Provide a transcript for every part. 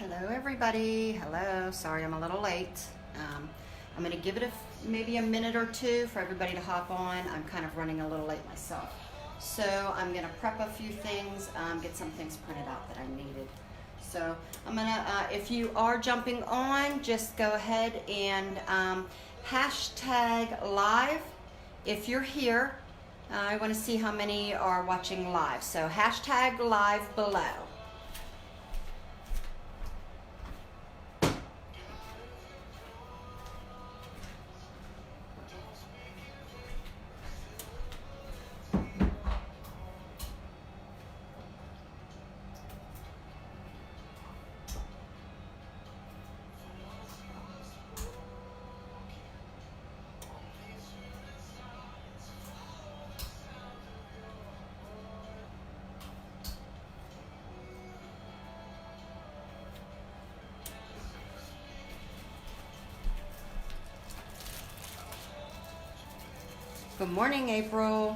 Hello everybody, hello, sorry I'm a little late. I'm gonna give it maybe a minute or two for everybody to hop on. I'm kind of running a little late myself. So I'm gonna prep a few things, get some things printed out that I needed. So I'm gonna, if you are jumping on, just go ahead and hashtag live if you're here. I wanna see how many are watching live. So hashtag live below. Good morning, April.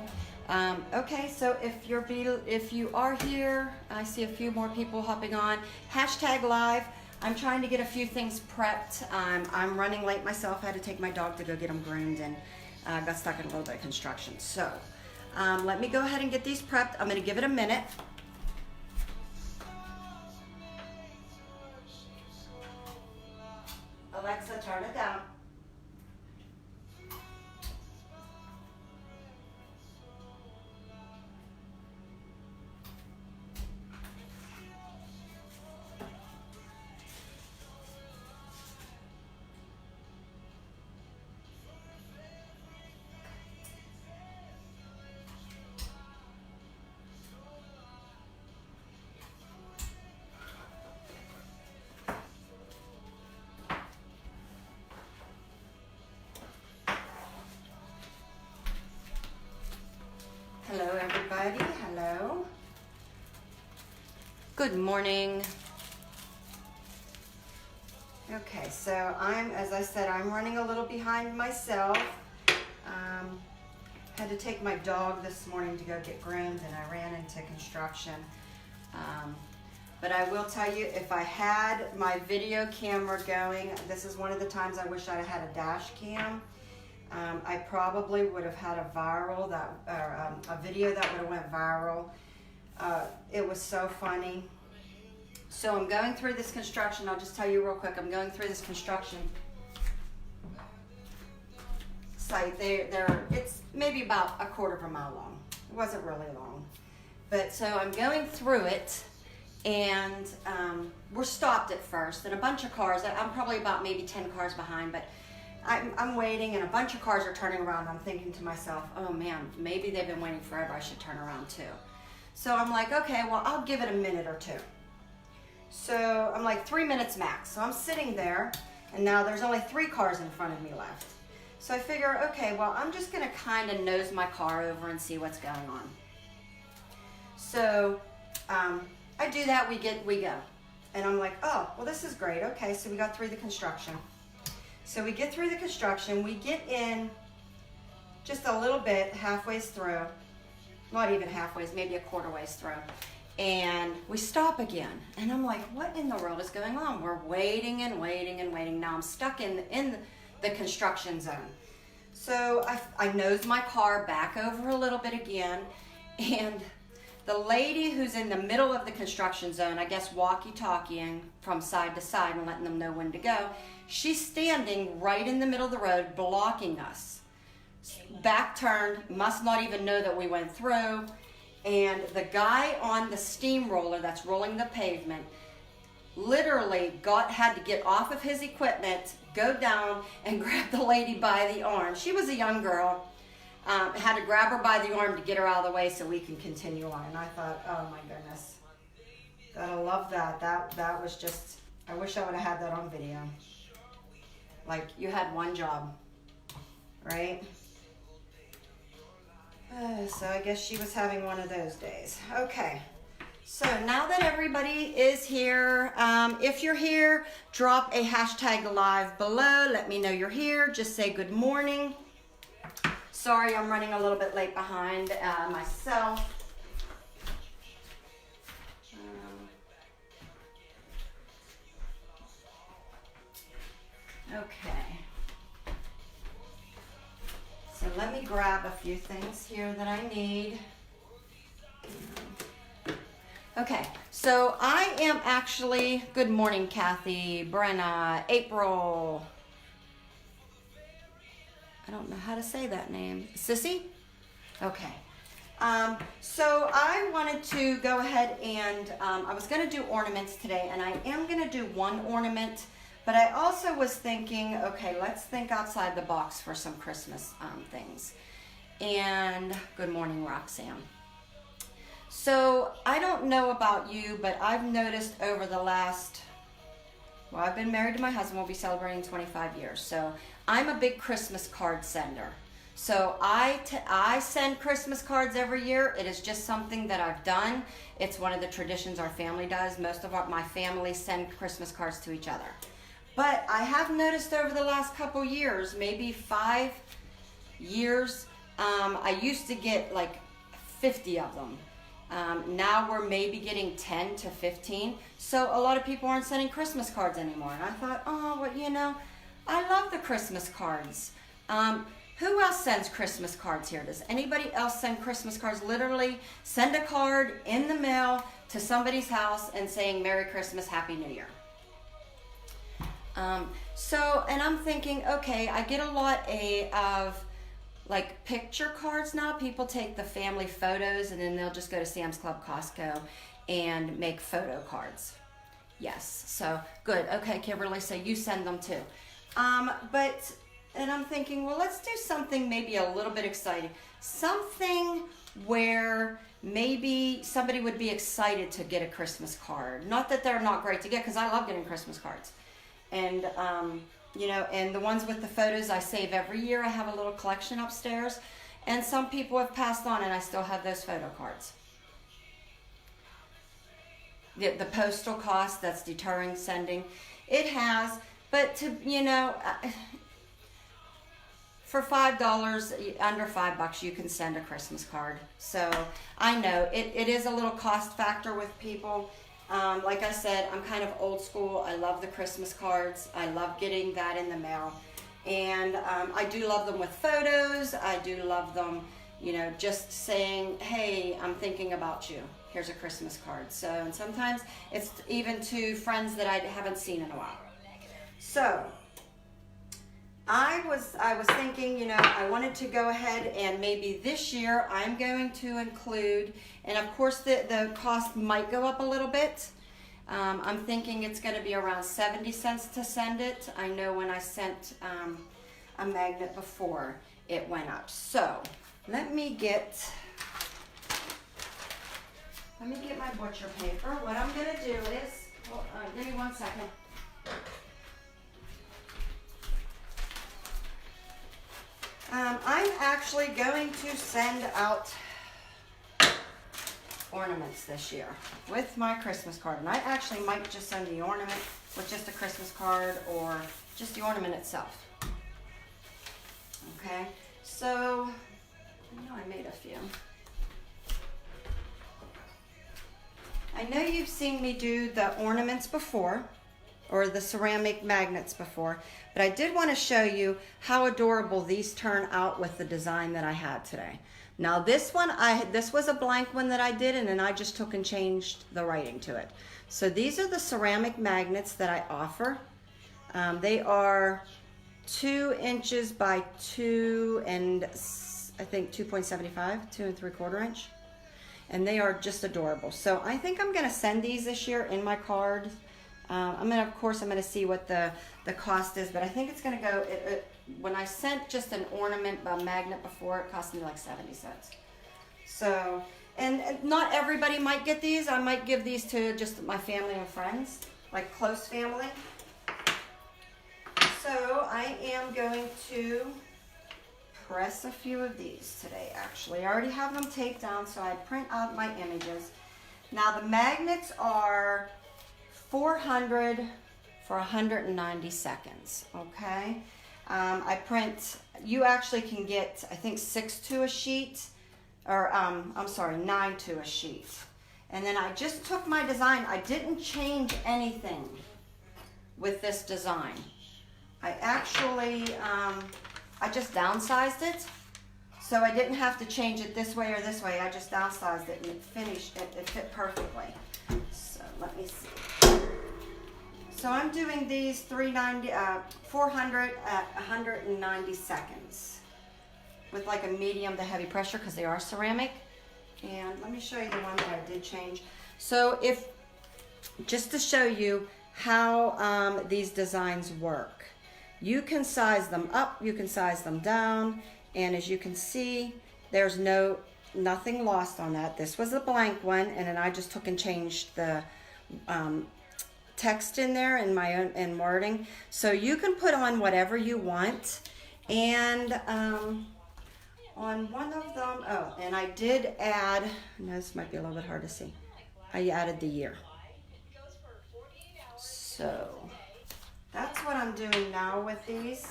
Okay, so if you are here, I see a few more people hopping on. Hashtag live. I'm trying to get a few things prepped. I'm running late myself. I had to take my dog to go get him groomed and got stuck in a little bit of construction. So let me go ahead and get these prepped. I'm going to give it a minute. Alexa, turn it down. Hello everybody, hello. Good morning. Okay, so as I said, I'm running a little behind myself. Had to take my dog this morning to go get groomed and I ran into construction. But I will tell you, if I had my video camera going, this is one of the times I wish I had a dash cam. I probably would have had a video that would have went viral. It was so funny. So I'm going through this construction. I'll just tell you real quick. I'm going through this construction site. It's maybe about a quarter of a mile long. It wasn't really long, but so I'm going through it, and we're stopped at first, and a bunch of cars. I'm probably about maybe 10 cars behind, but I'm waiting and a bunch of cars are turning around. I'm thinking to myself, oh man, maybe they've been waiting forever. I should turn around too. So I'm like, okay, well, I'll give it a minute or two. So I'm like 3 minutes max. So I'm sitting there and now there's only 3 cars in front of me left. So I figure, okay, well, I'm just gonna kind of nose my car over and see what's going on. So I do that, we go. And I'm like, oh, well, this is great. Okay, so we got through the construction. So we get through the construction, we get in just a little bit, halfway through, not even halfway, maybe a quarter ways through, and we stop again. And I'm like, what in the world is going on? We're waiting and waiting and waiting. Now I'm stuck in the construction zone. So I nose my car back over a little bit again, and the lady who's in the middle of the construction zone, I guess walkie-talkieing from side to side and letting them know when to go, she's standing right in the middle of the road blocking us. Back turned, must not even know that we went through. And the guy on the steamroller that's rolling the pavement literally had to get off of his equipment, go down and grab the lady by the arm. She was a young girl. Had to grab her by the arm to get her out of the way so we can continue on. And I thought, oh my goodness, gotta love that. That was just, I wish I would have had that on video. Like, you had one job, right? So I guess she was having one of those days. Okay, so now that everybody is here, if you're here, drop a hashtag live below. Let me know you're here. Just say good morning. Sorry, I'm running a little bit late behind myself. Okay. So let me grab a few things here that I need. Okay, so I am actually, good morning, Kathy, Brenna, April. I don't know how to say that name. Sissy? Okay. So I wanted to go ahead and I was going to do ornaments today, and I am going to do one ornament, but I also was thinking, okay, let's think outside the box for some Christmas things. And good morning, Roxanne. So I don't know about you, but I've noticed over the last, well, I've been married to my husband. We'll be celebrating 25 years. So I'm a big Christmas card sender. So I send Christmas cards every year. It is just something that I've done. It's one of the traditions our family does. Most of my family send Christmas cards to each other. But I have noticed over the last couple years, maybe 5 years, I used to get like 50 of them. Now we're maybe getting 10 to 15. So a lot of people aren't sending Christmas cards anymore. And I thought, oh, well, you know, I love the Christmas cards. Who else sends Christmas cards here? Does anybody else send Christmas cards? Literally send a card in the mail to somebody's house and saying Merry Christmas, Happy New Year. And I'm thinking, okay, I get a lot of like picture cards now. People take the family photos and then they'll just go to Sam's Club, Costco, and make photo cards. Yes, so good. Okay, Kimberly, so you send them too. And I'm thinking, well, let's do something maybe a little bit exciting. Something where maybe somebody would be excited to get a Christmas card. Not that they're not great to get, because I love getting Christmas cards. And, you know, and the ones with the photos I save every year. I have a little collection upstairs. And some people have passed on, and I still have those photo cards. The postal cost, that's deterring sending. It has, but to, you know, for $5, under $5, you can send a Christmas card. So I know it is a little cost factor with people. Like I said, I'm kind of old school. I love the Christmas cards. I love getting that in the mail. And I do love them with photos. I do love them, you know, just saying, hey, I'm thinking about you. Here's a Christmas card. So, and sometimes it's even to friends that I haven't seen in a while. So I was thinking, you know, I wanted to go ahead and maybe this year I'm going to include, and of course the cost might go up a little bit. I'm thinking it's going to be around 70 cents to send it. I know when I sent a magnet before, it went up. So let me get my butcher paper. What I'm going to do is, hold on, give me 1 second. I'm actually going to send out ornaments this year with my Christmas card. And I actually might just send the ornament with just a Christmas card or just the ornament itself. Okay, so I know I made a few. I know you've seen me do the ornaments before, or the ceramic magnets before, but I did want to show you how adorable these turn out with the design that I had today. Now this one, this was a blank one that I did, and then I just took and changed the writing to it. So these are the ceramic magnets that I offer. They are 2 inches by 2 and I think 2.75, 2 3/4 inch. And they are just adorable. So I think I'm gonna send these this year in my card. Of course, I'm gonna see what the cost is, but I think it's gonna go, when I sent just an ornament by magnet before, it cost me like 70 cents. So, and not everybody might get these. I might give these to just my family and friends, like close family. So I am going to press a few of these today, actually. I already have them taped down, so I print out my images. Now the magnets are 400 for 190 seconds, okay? I print, you actually can get, I think 6 to a sheet, or 9 to a sheet. And then I just took my design. I didn't change anything with this design. I actually, I just downsized it. So I didn't have to change it this way or this way. I just downsized it and it finished, it fit perfectly. So let me see. So I'm doing these 400 at 190 seconds with like a medium to heavy pressure because they are ceramic. And let me show you the one that I did change. So if, just to show you how these designs work, you can size them up, you can size them down, and as you can see, there's nothing lost on that. This was a blank one, and then I just took and changed the text in there in my own wording. So you can put on whatever you want. And on one of them, oh, and I did add, this might be a little bit hard to see, I added the year. So that's what I'm doing now with these.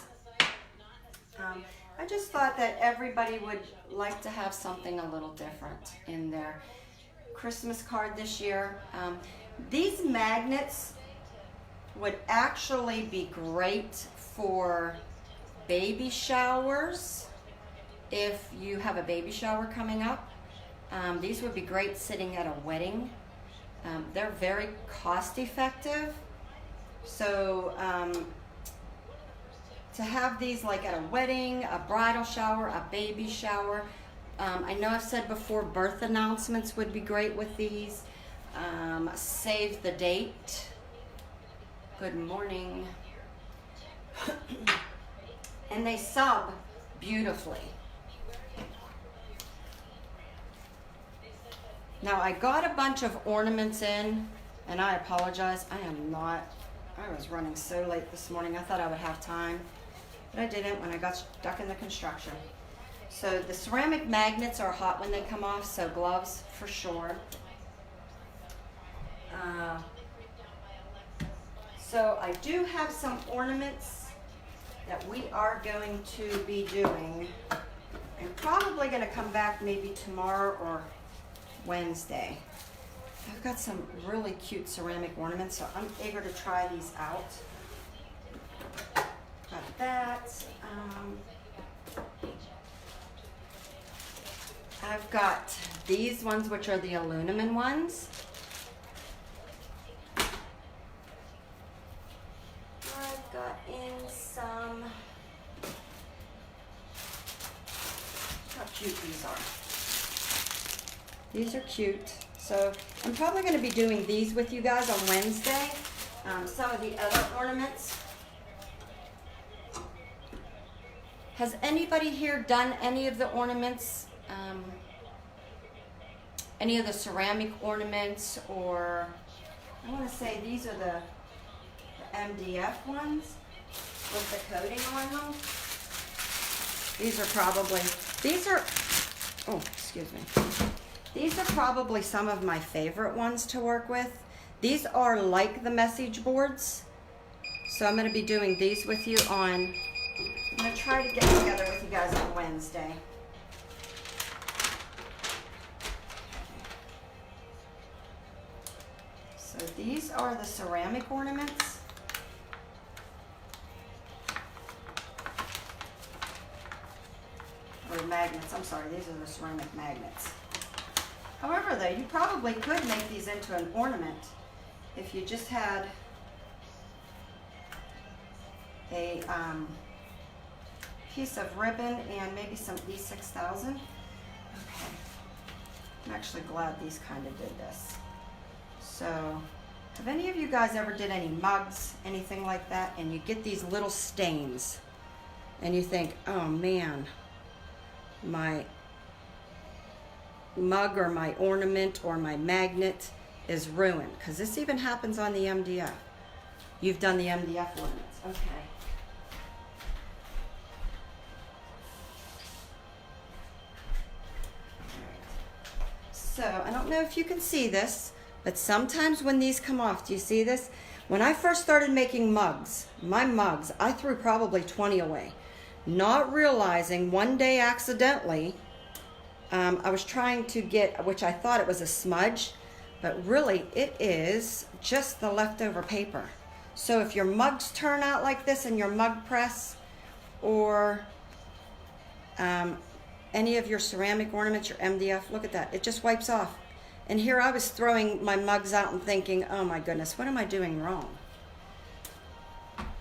I just thought that everybody would like to have something a little different in their Christmas card this year. These magnets would actually be great for baby showers. If you have a baby shower coming up, these would be great sitting at a wedding. They're very cost effective. So to have these like at a wedding, a bridal shower, a baby shower. I know I've said before birth announcements would be great with these. Save the date. Good morning. And they sub beautifully. Now I got a bunch of ornaments in, and I apologize, I was running so late this morning. I thought I would have time, but I didn't when I got stuck in the construction. So the ceramic magnets are hot when they come off, so gloves for sure. So I do have some ornaments that we are going to be doing. I'm probably going to come back maybe tomorrow or Wednesday. I've got some really cute ceramic ornaments, so I'm eager to try these out. Got that. I've got these ones, which are the aluminum ones. I've got in some, how cute these are. These are cute. So I'm probably going to be doing these with you guys on Wednesday. Some of the other ornaments. Has anybody here done any of the ornaments? Any of the ceramic ornaments, or I want to say these are the MDF ones with the coating on them. Oh, excuse me. These are probably some of my favorite ones to work with. These are like the message boards. So I'm going to be doing these with you on, I'm going to try to get together with you guys on Wednesday. So these are the ceramic ornaments. Or magnets, I'm sorry, these are the ceramic magnets. However, though, you probably could make these into an ornament if you just had a piece of ribbon and maybe some E6000. Okay, I'm actually glad these kind of did this. So, have any of you guys ever did any mugs, anything like that, and you get these little stains and you think, oh man, my mug or my ornament or my magnet is ruined? Because this even happens on the MDF. You've done the MDF ornaments. Okay. So I don't know if you can see this, but sometimes when these come off, do you see this? When I first started making mugs, my mugs, I threw probably 20 away, not realizing one day accidentally I was trying to get, which I thought it was a smudge, but really it is just the leftover paper. So if your mugs turn out like this in your mug press, or any of your ceramic ornaments, your MDF, look at that, it just wipes off. And here I was throwing my mugs out and thinking, oh my goodness, what am I doing wrong?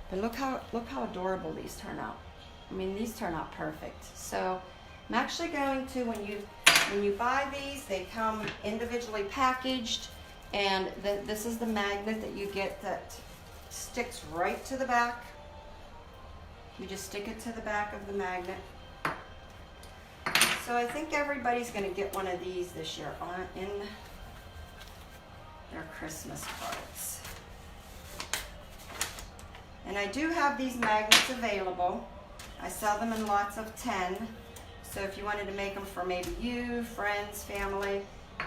But look how adorable these turn out. I mean, these turn out perfect. So I'm actually going to, when you buy these, they come individually packaged, and this is the magnet that you get that sticks right to the back. You just stick it to the back of the magnet. So I think everybody's going to get one of these this year in their Christmas cards. And I do have these magnets available. I sell them in lots of 10. So if you wanted to make them for maybe you, friends, family,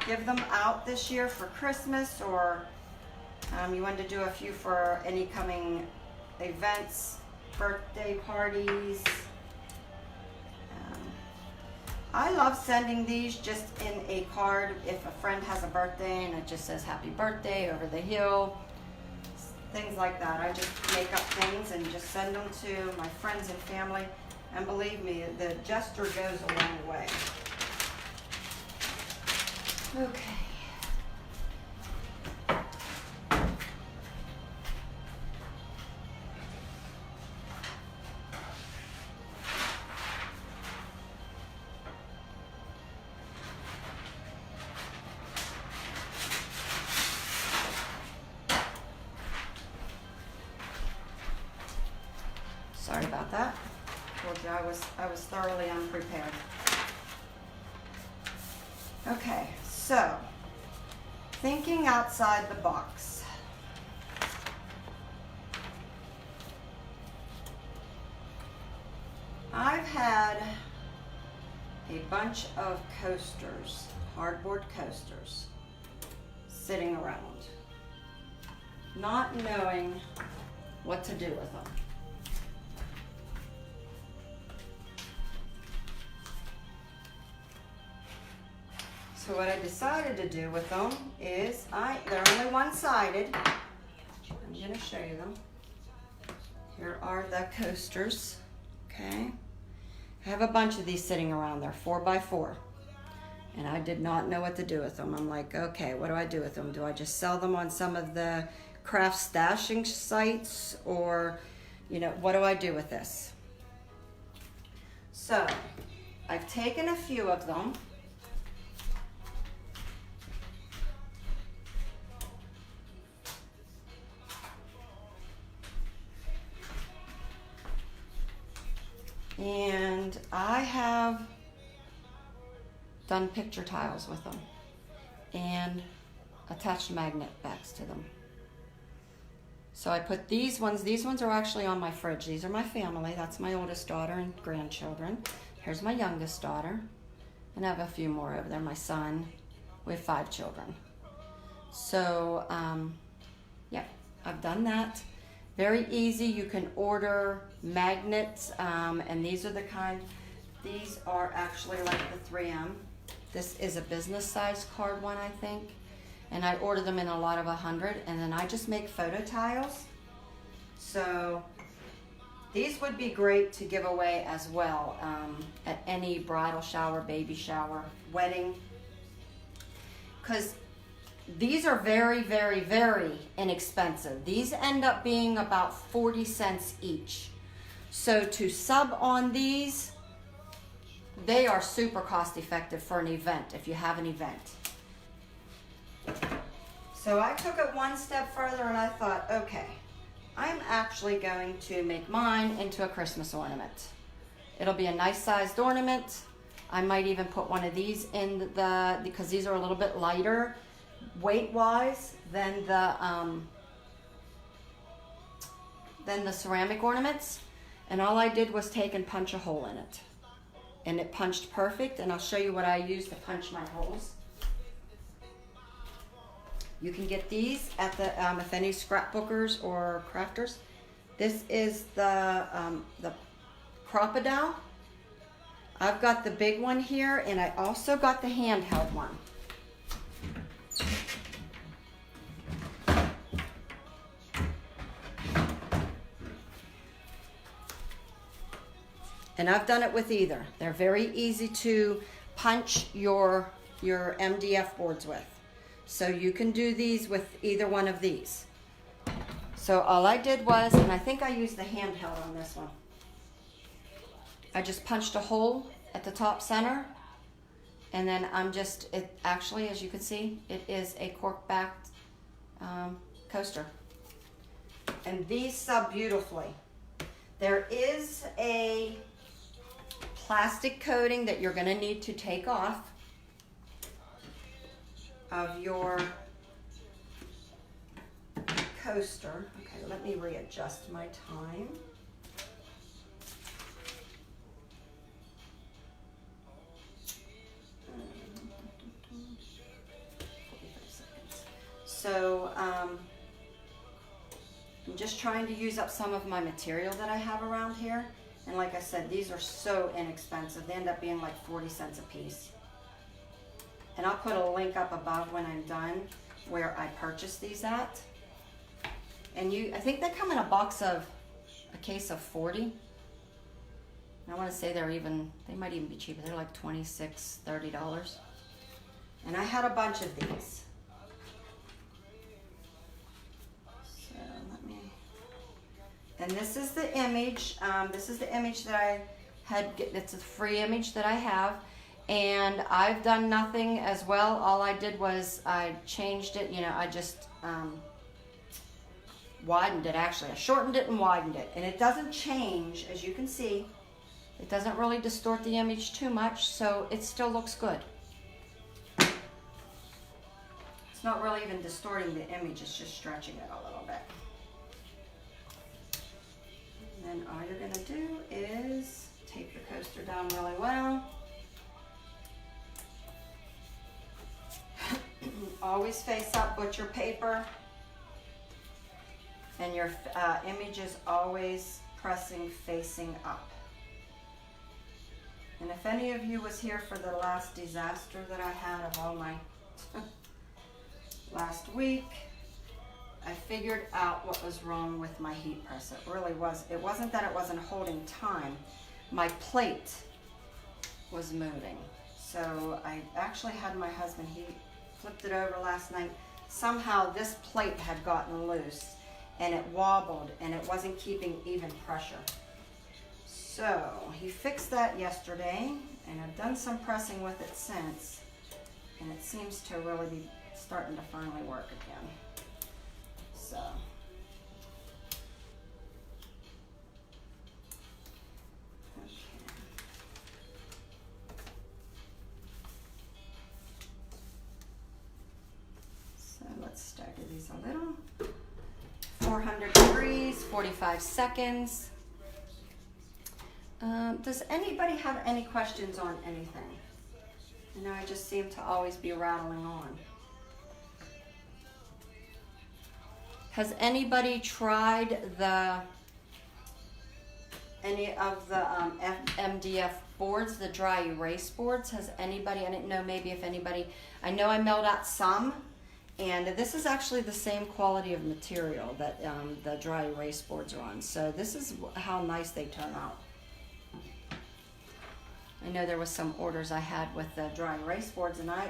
give them out this year for Christmas, or you wanted to do a few for any coming events, birthday parties. I love sending these just in a card if a friend has a birthday and it just says happy birthday over the hill, things like that. I just make up things and just send them to my friends and family, and believe me, the gesture goes a long way. Okay. Sorry about that. Told you I was thoroughly unprepared. Okay, so thinking outside the box. I've had a bunch of coasters, cardboard coasters, sitting around, not knowing what to do with them. So what I decided to do with them is, they're only one-sided. I'm going to show you them. Here are the coasters, okay? I have a bunch of these sitting around there, 4x4. And I did not know what to do with them. I'm like, okay, what do I do with them? Do I just sell them on some of the craft stashing sites? Or, what do I do with this? So, I've taken a few of them. And I have done picture tiles with them and attached magnet backs to them. So I put these ones are actually on my fridge. These are my family. That's my oldest daughter and grandchildren. Here's my youngest daughter. And I have a few more over there, my son. We have 5 children. So, yeah, I've done that. Very easy. You can order magnets, and these are the kind, these are actually like the 3M. This is a business size card one, I think. And I order them in a lot of 100, and then I just make photo tiles. So these would be great to give away as well at any bridal shower, baby shower, wedding. Because these are very, very, very inexpensive. These end up being about 40 cents each. So to sub on these, they are super cost effective for an event, if you have an event. So I took it one step further and I thought, okay, I'm actually going to make mine into a Christmas ornament. It'll be a nice sized ornament. I might even put one of these in because these are a little bit lighter weight-wise than the ceramic ornaments. And all I did was take and punch a hole in it. And it punched perfect, and I'll show you what I use to punch my holes. You can get these at the, if any scrapbookers or crafters. This is the crocodile. I've got the big one here, and I also got the handheld one. And I've done it with either. They're very easy to punch your MDF boards with. So you can do these with either one of these. So all I did was, and I think I used the handheld on this one, I just punched a hole at the top center, and then it actually, as you can see, it is a cork-backed coaster. And these sub beautifully. There is a plastic coating that you're going to need to take off of your coaster. Okay, let me readjust my time. So I'm just trying to use up some of my material that I have around here. And like I said, these are so inexpensive. They end up being like 40 cents a piece. And I'll put a link up above when I'm done where I purchased these at. And I think they come in a case of 40. And I want to say they might even be cheaper. They're like $26, $30. And I had a bunch of these. And this is the image. This is the image that I had. It's a free image that I have. And I've done nothing as well. All I did was I changed it. I just widened it actually. I shortened it and widened it. And it doesn't change, as you can see. It doesn't really distort the image too much, so it still looks good. It's not really even distorting the image, it's just stretching it a little bit. And then all you're going to do is tape the coaster down really well. Always face up butcher paper. And your image is always pressing facing up. And if any of you was here for the last disaster that I had of all my last week, I figured out what was wrong with my heat press. It really was. It wasn't that it wasn't holding time. My plate was moving. So I actually had my husband, he flipped it over last night. Somehow this plate had gotten loose and it wobbled and it wasn't keeping even pressure. So he fixed that yesterday and I've done some pressing with it since, and it seems to really be starting to finally work again. So, okay. So let's stagger these a little. 400 degrees, 45 seconds. Does anybody have any questions on anything? I know I just seem to always be rattling on. Has anybody tried any of the MDF boards, the dry erase boards? Has anybody, I didn't know maybe if anybody, I know I mailed out some, and this is actually the same quality of material that the dry erase boards are on. So this is how nice they turn out. I know there was some orders I had with the dry erase boards, and I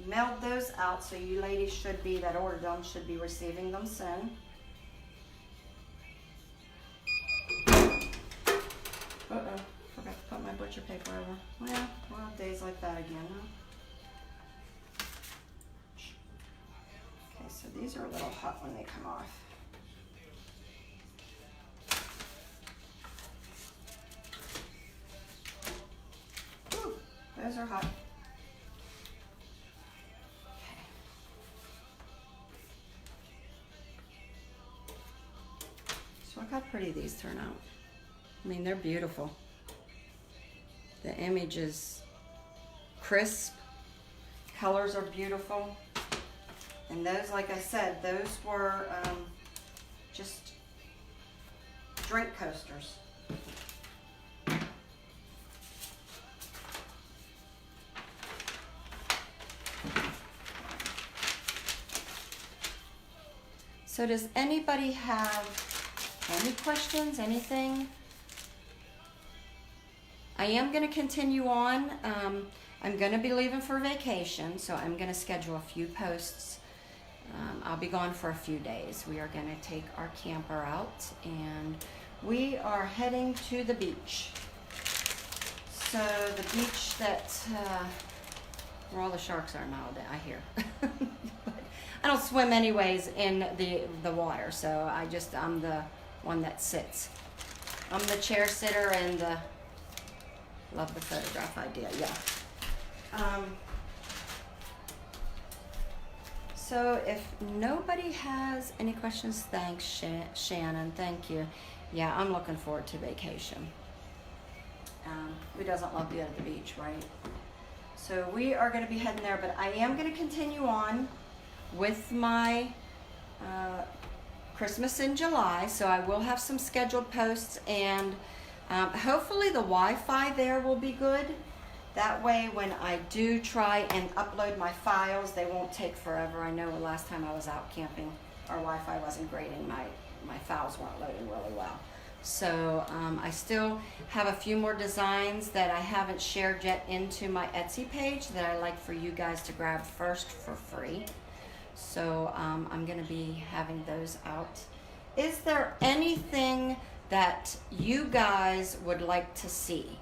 mailed those out, so you ladies that ordered them should be receiving them soon. Uh-oh, forgot to put my butcher paper over. Well, days like that again, huh? Okay, so these are a little hot when they come off. Ooh, those are hot. Look how pretty these turn out. I mean, they're beautiful. The image is crisp. Colors are beautiful. And those, like I said, those were just drink coasters. So does anybody have any questions, anything? I am going to continue on. I'm going to be leaving for vacation, so I'm going to schedule a few posts. I'll be gone for a few days. We are going to take our camper out, and we are heading to the beach. So the beach that where all the sharks are now, I hear. But I don't swim anyways in the water, so I'm the one that sits. I'm the chair sitter and love the photograph idea, yeah. So if nobody has any questions, thanks Shannon, thank you. Yeah, I'm looking forward to vacation. Who doesn't love being at the beach, right? So we are going to be heading there, but I am going to continue on with my Christmas in July, so I will have some scheduled posts, and hopefully the Wi-Fi there will be good. That way when I do try and upload my files, they won't take forever. I know last time I was out camping, our Wi-Fi wasn't great and my files weren't loading really well. So I still have a few more designs that I haven't shared yet into my Etsy page that I like for you guys to grab first for free. So I'm going to be having those out. Is there anything that you guys would like to see?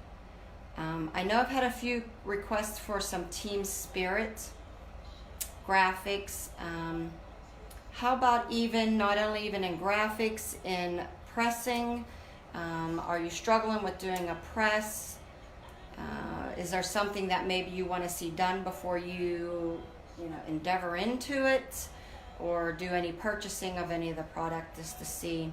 I know I've had a few requests for some team spirit graphics. How about not only even in graphics, in pressing? Are you struggling with doing a press? Is there something that maybe you want to see done before you endeavor into it, or do any purchasing of any of the product just to see?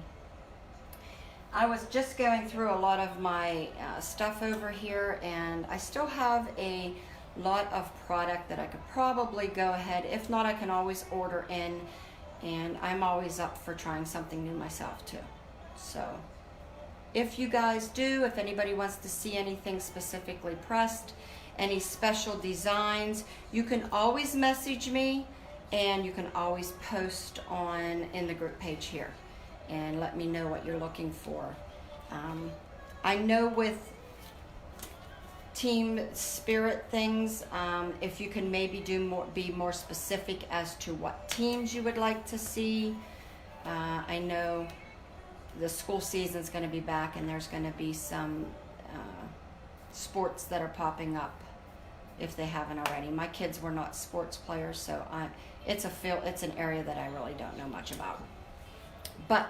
I was just going through a lot of my stuff over here, and I still have a lot of product that I could probably go ahead. If not, I can always order in, and I'm always up for trying something new myself too. So if you guys do, if anybody wants to see anything specifically pressed, any special designs, you can always message me, and you can always post in the group page here and let me know what you're looking for. I know with team spirit things, if you can maybe be more specific as to what teams you would like to see. I know the school season's going to be back, and there's going to be some sports that are popping up if they haven't already. My kids were not sports players, so it's an area that I really don't know much about. But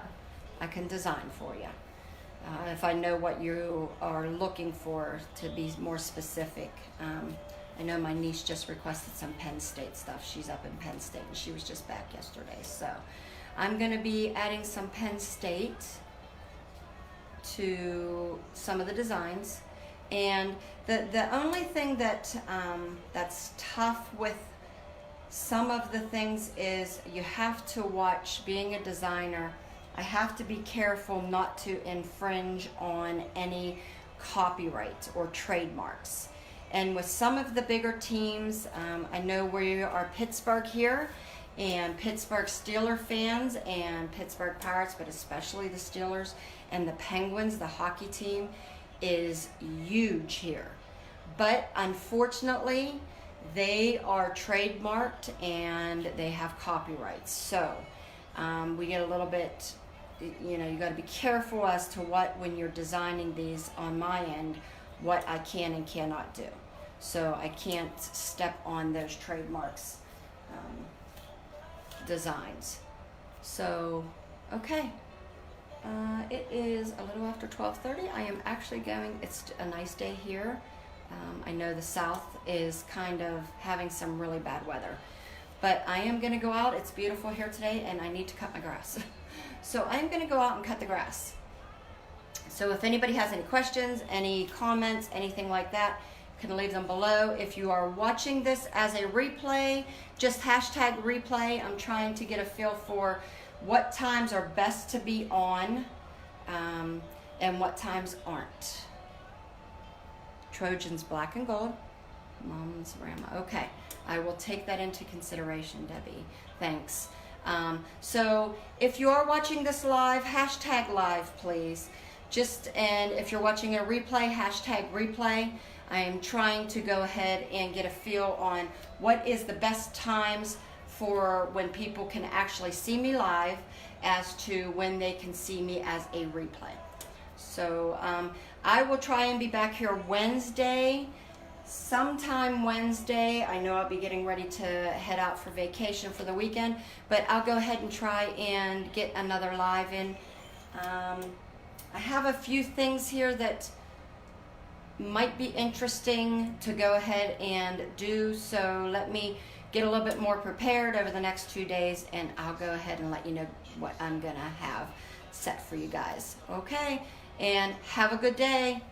I can design for you if I know what you are looking for, to be more specific. I know my niece just requested some Penn State stuff. She's up in Penn State, and she was just back yesterday. So I'm going to be adding some Penn State to some of the designs. And the only thing that's tough with some of the things is you have to watch. Being a designer, I have to be careful not to infringe on any copyright or trademarks. And with some of the bigger teams, I know we are Pittsburgh here, and Pittsburgh Steeler fans and Pittsburgh Pirates, but especially the Steelers and the Penguins, the hockey team, is huge here. But unfortunately, they are trademarked and they have copyrights. So we get a little bit, you got to be careful as to when you're designing these on my end, what I can and cannot do. So I can't step on those trademarks designs. So, okay. It is a little after 12:30. I am actually going, it's a nice day here. I know the South is kind of having some really bad weather, but I am going to go out. It's beautiful here today, and I need to cut my grass. So I'm going to go out and cut the grass. So if anybody has any questions, any comments, anything like that, you can leave them below. If you are watching this as a replay, just hashtag replay. I'm trying to get a feel for what times are best to be on and what times aren't. Trojans black and gold. Mom's Rama. Okay, I will take that into consideration, Debbie. Thanks. So if you are watching this live, hashtag live, please. And if you're watching a replay, hashtag replay. I am trying to go ahead and get a feel on what is the best times for when people can actually see me live as to when they can see me as a replay. So I will try and be back here Wednesday, sometime Wednesday. I know I'll be getting ready to head out for vacation for the weekend, but I'll go ahead and try and get another live in. I have a few things here that might be interesting to go ahead and do, so let me get a little bit more prepared over the next 2 days, and I'll go ahead and let you know what I'm gonna have set for you guys. Okay, and have a good day.